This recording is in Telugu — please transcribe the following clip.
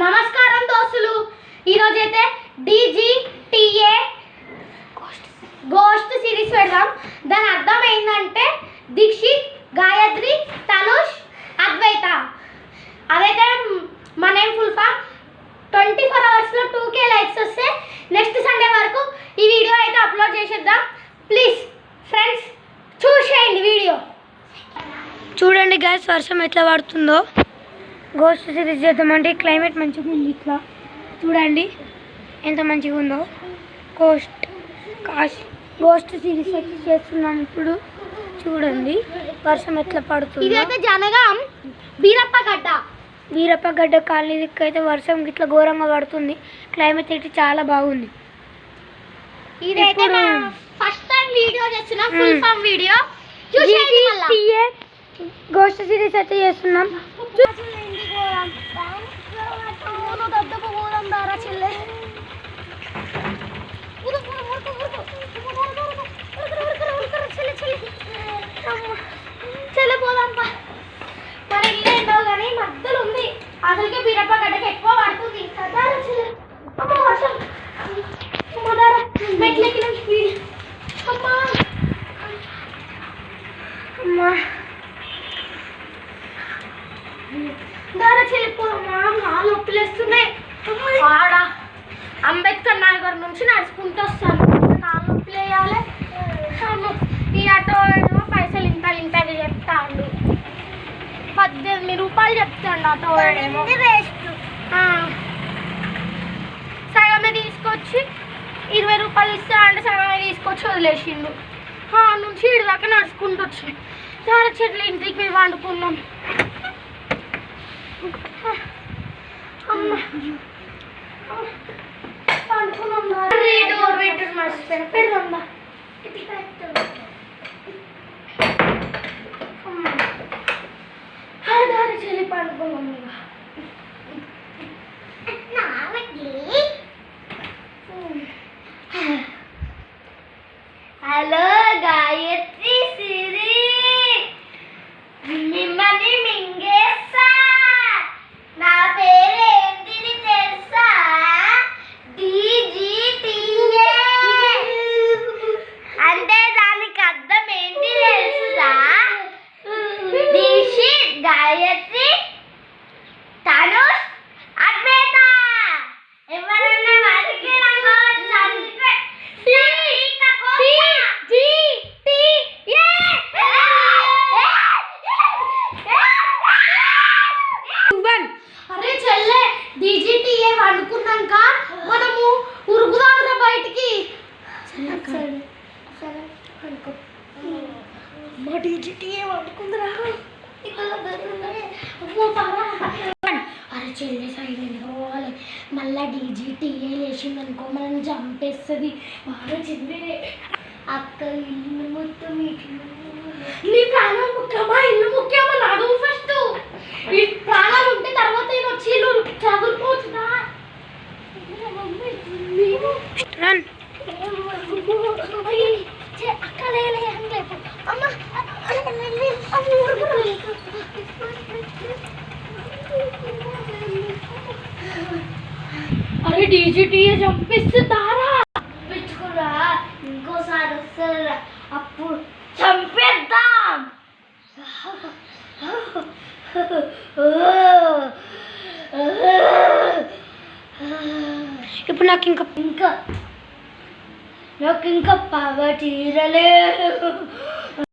నమస్కారం దోస్తులు, ఈరోజు అయితే DGTA గోస్ట్ సిరీస్ పెడదాం. దాని అర్థం ఏంటంటే దీక్షిత్, గాయత్రి, తనుష్, అద్వైత. అదైతే మన నేమ్ ఫుల్ ఫామ్. 24 అవర్స్లో 2K లైక్స్ వస్తే నెక్స్ట్ సండే వరకు ఈ వీడియో అయితే అప్లోడ్ చేసేద్దాం. ప్లీజ్ ఫ్రెండ్స్ చూసేయండి వీడియో. చూడండి గ్యాస్ వర్షం ఎట్లా పడుతుందో. గోస్ట్ సిరీస్ చేద్దామంటే క్లైమేట్ మంచిగా ఉంది. ఇట్లా చూడండి ఎంత మంచిగా ఉందో. గోస్ట్ సిరీస్ అయితే చేస్తున్నాం ఇప్పుడు. చూడండి వర్షం ఎట్లా పడుతుంది. ఇదైతే జనగాం వీరప్పగడ్డ కాలనీ దిక్కు అయితే వర్షం ఇట్లా ఘోరంగా పడుతుంది. క్లైమేట్ అయితే చాలా బాగుంది. ఇదైతే ఫస్ట్ టైం వీడియో చేస్తున్నా, full form video. Ghost series అయితే చేస్తున్నాం. కానీ మధ్యలో ఉంది. అసలుకే బీరప్పగడ్డకి ఎక్కువ పడుతుంది. నొప్పిలేస్తున్నాయి. ఆడ అంబేద్కర్ నగర్ నుంచి నడుచుకుంటూ వస్తాను. కాలు నొప్పులు వేయాలి. ఈ ఆటో పైసలు ఇంత ఇంతది చెప్తాడు. 18 రూపాయలు చెప్తాడు ఆటో ఏమో. సగమే తీసుకొచ్చి 20 రూపాయలు ఇస్తా అంటే సగమే తీసుకొచ్చి వదిలేసిండు. నుంచి ఇటు దాకా నడుచుకుంటూ వచ్చి చాలా చెట్ల ఇంటికి పోయి వండుకున్నాం. డోర్ పెట్టు మర్చిపోయిన పెడదా. చెల్లి పండుకున్నాం. హలో గాయత్రి సిరి, మిమ్మల్ని మింగేస్తా. నా పేరు ఏంటిది తెలుసా? DGTA. అంటే దానికి అర్థం ఏంటి తెలుసా? దీక్షిత్, గాయత్రి, తనుష్, అద్వైత. ఎవరన్నా వారికి అరే చెల్లె, DGTA వండుకున్నాక మనము ఉరుకుదాంరా బయటికి. మా DGTA వండుకుందిరా. అరే చెల్లె సైడ్ పోవాలి. మళ్ళా DGTA లేచిందనుకో మనం చంపేస్తుంది. బాగా చెల్లె అక్క ఇల్లు మొత్తం నీ ప్రాణం ముఖ్యమా ఇల్లు ముఖ్యమా? నాకు ఫస్ట్ ఈ ప్రాణాలు ఉంటే తర్వాత నేను వచ్చి ఇల్లు చదువుకోవచ్చునా? అక్క లేలే అనలేదు. అమ్మ అరే DGTA చంపిస్తుందారా? పెట్టుకురా, ఇంకోసారి వస్తుందా అప్పుడు చంపేద్దాం. ఇప్పుడు నాకు ఇంకా పవ తీరలేదు.